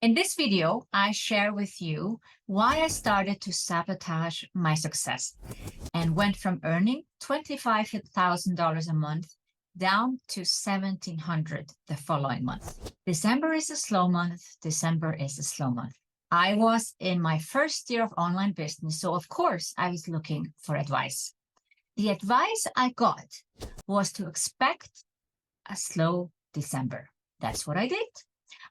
In this video, I share with you why I started to sabotage my success and went from earning $25,000 a month down to $1,700 the following month. December is a slow month. December is a slow month. I was in my first year of online business, so of course I was looking for advice. The advice I got was to expect a slow December. That's what I did.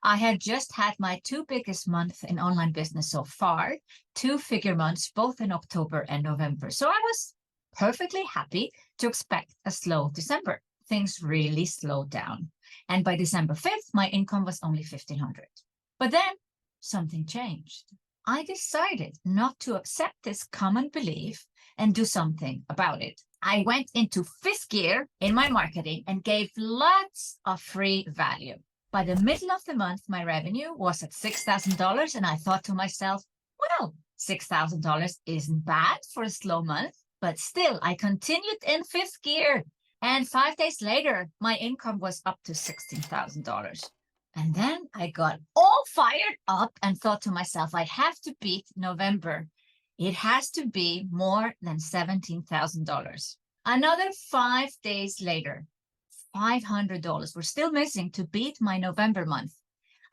I had just had my two biggest months in online business so far, two-figure months, both in October and November. So I was perfectly happy to expect a slow December. Things really slowed down. And by December 5th, my income was only $1,500. But then something changed. I decided not to accept this common belief and do something about it. I went into fifth gear in my marketing and gave lots of free value. By the middle of the month, my revenue was at $6,000, and I thought to myself, well, $6,000 isn't bad for a slow month, but still, I continued in fifth gear. And 5 days later, my income was up to $16,000. And then I got all fired up and thought to myself, I have to beat November. It has to be more than $17,000. Another 5 days later, $500 were still missing to beat my November month.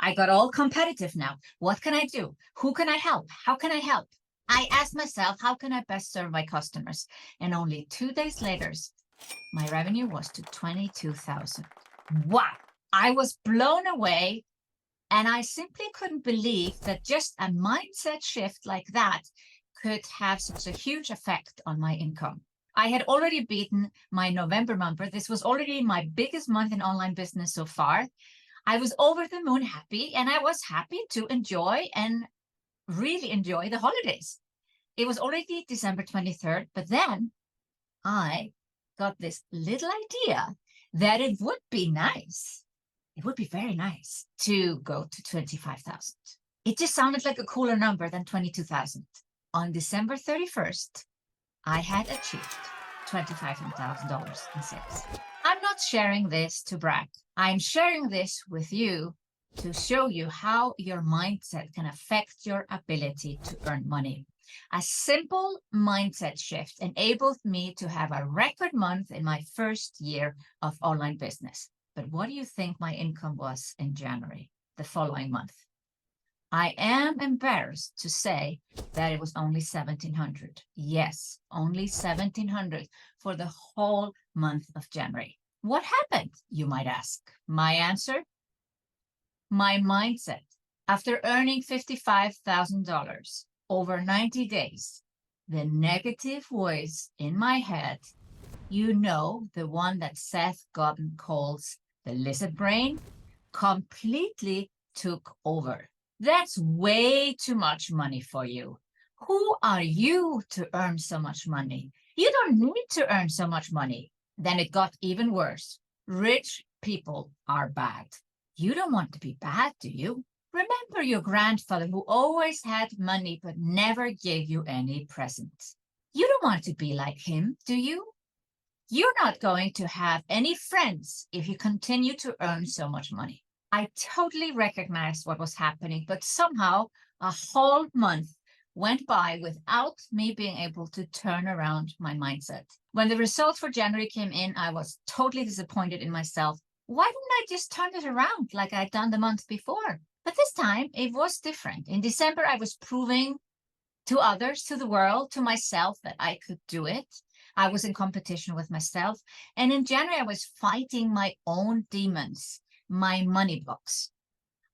I got all competitive now. What can I do? Who can I help? How can I help? I asked myself, how can I best serve my customers? And only 2 days later, my revenue was to $22,000. Wow! I was blown away, and I simply couldn't believe that just a mindset shift like that could have such a huge effect on my income. I had already beaten my November number. This was already my biggest month in online business so far. I was over the moon happy, and I was happy to enjoy and really enjoy the holidays. It was already December 23rd, but then I got this little idea that it would be nice. It would be very nice to go to 25,000. It just sounded like a cooler number than 22,000. On December 31st, I had achieved $25,000 in sales. I'm not sharing this to brag. I'm sharing this with you to show you how your mindset can affect your ability to earn money. A simple mindset shift enabled me to have a record month in my first year of online business. But what do you think my income was in January, the following month? I am embarrassed to say that it was only $1,700. Yes, only $1,700 for the whole month of January. What happened, you might ask? My answer? My mindset. After earning $55,000 over 90 days, the negative voice in my head, you know, the one that Seth Godin calls the lizard brain, completely took over. That's way too much money for you. Who are you to earn so much money? You don't need to earn so much money. Then it got even worse. Rich people are bad. You don't want to be bad, do you? Remember your grandfather who always had money but never gave you any presents. You don't want to be like him, do you? You're not going to have any friends if you continue to earn so much money. I totally recognized what was happening, but somehow a whole month went by without me being able to turn around my mindset. When the results for January came in, I was totally disappointed in myself. Why didn't I just turn it around like I'd done the month before? But this time it was different. In December, I was proving to others, to the world, to myself that I could do it. I was in competition with myself. And in January, I was fighting my own demons, my money blocks.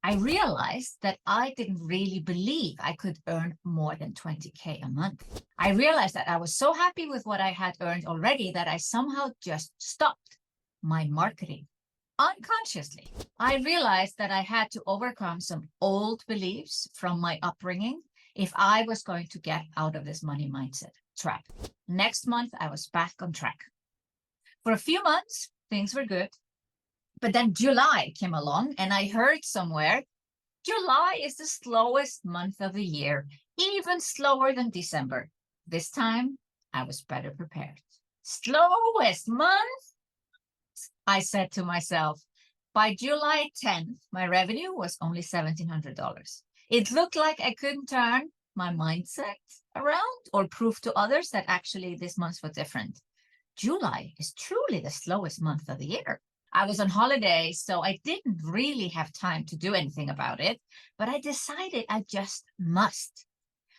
I realized that I didn't really believe I could earn more than 20K a month. I realized that I was so happy with what I had earned already that I somehow just stopped my marketing. Unconsciously, I realized that I had to overcome some old beliefs from my upbringing if I was going to get out of this money mindset trap. Next month, I was back on track. For a few months, things were good. But then July came along, and I heard somewhere, July is the slowest month of the year, even slower than December. This time, I was better prepared. Slowest month? I said to myself, By July 10th, my revenue was only $1,700. It looked like I couldn't turn my mindset around or prove to others that actually this month was different. July is truly the slowest month of the year. I was on holiday, so I didn't really have time to do anything about it, but I decided I just must.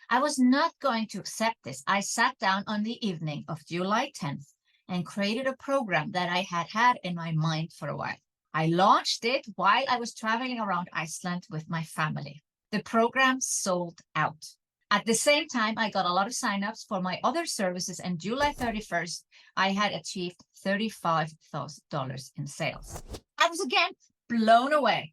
I was not going to accept this. I sat down on the evening of July 10th and created a program that I had had in my mind for a while. I launched it while I was traveling around Iceland with my family. The program sold out. At the same time, I got a lot of signups for my other services, and July 31st, I had achieved $35,000 in sales. I was again blown away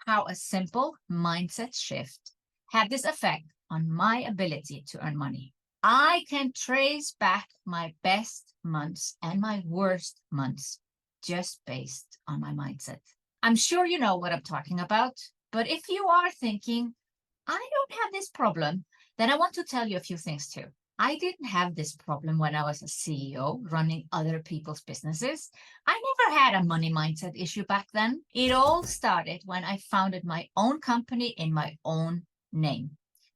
how a simple mindset shift had this effect on my ability to earn money. I can trace back my best months and my worst months just based on my mindset. I'm sure you know what I'm talking about, but if you are thinking, I don't have this problem, then I want to tell you a few things too. I didn't have this problem when I was a CEO running other people's businesses. I never had a money mindset issue back then. It all started when I founded my own company in my own name.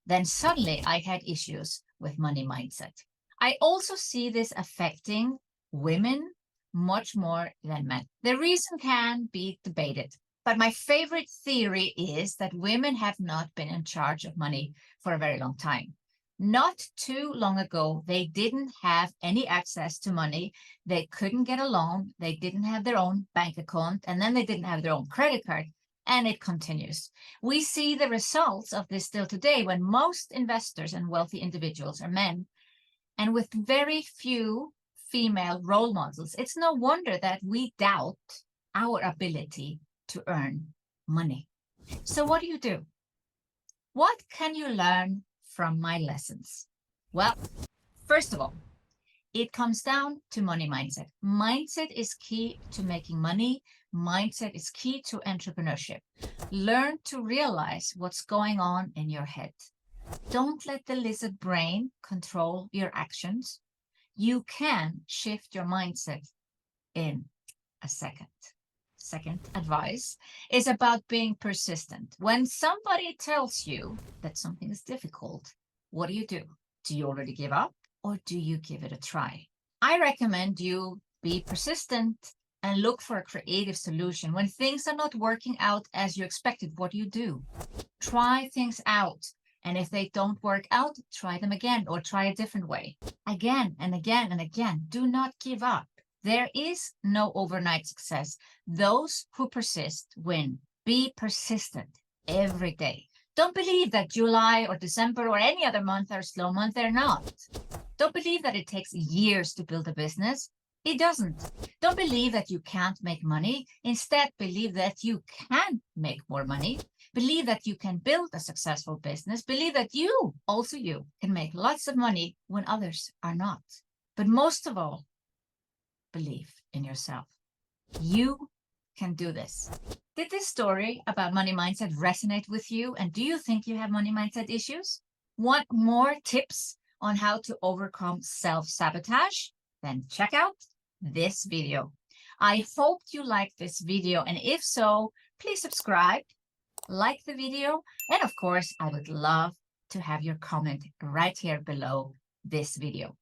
Then suddenly I had issues with money mindset. I also see this affecting women much more than men. The reason can be debated. But my favorite theory is that women have not been in charge of money for a very long time. Not too long ago, they didn't have any access to money. They couldn't get a loan. They didn't have their own bank account, and then they didn't have their own credit card. And it continues. We see the results of this still today when most investors and wealthy individuals are men, and with very few female role models. It's no wonder that we doubt our ability to earn money. So what do? What can you learn from my lessons? Well, first of all, it comes down to money mindset. Mindset is key to making money. Mindset is key to entrepreneurship. Learn to realize what's going on in your head. Don't let the lizard brain control your actions. You can shift your mindset in a second. Second advice is about being persistent. When somebody tells you that something is difficult, what do? Do you already give up, or do you give it a try? I recommend you be persistent and look for a creative solution. When things are not working out as you expected, what do? Try things out. And if they don't work out, try them again or try a different way. Again and again and again. Do not give up. There is no overnight success. Those who persist win. Be persistent every day. Don't believe that July or December or any other month are a slow month. They're not. Don't believe that it takes years to build a business. It doesn't. Don't believe that you can't make money. Instead, believe that you can make more money. Believe that you can build a successful business. Believe that you can make lots of money when others are not. But most of all, believe in yourself. You can do this. Did this story about money mindset resonate with you? And do you think you have money mindset issues? Want more tips on how to overcome self-sabotage? Then check out this video. I hope you liked this video. And if so, please subscribe, like the video. And of course, I would love to have your comment right here below this video.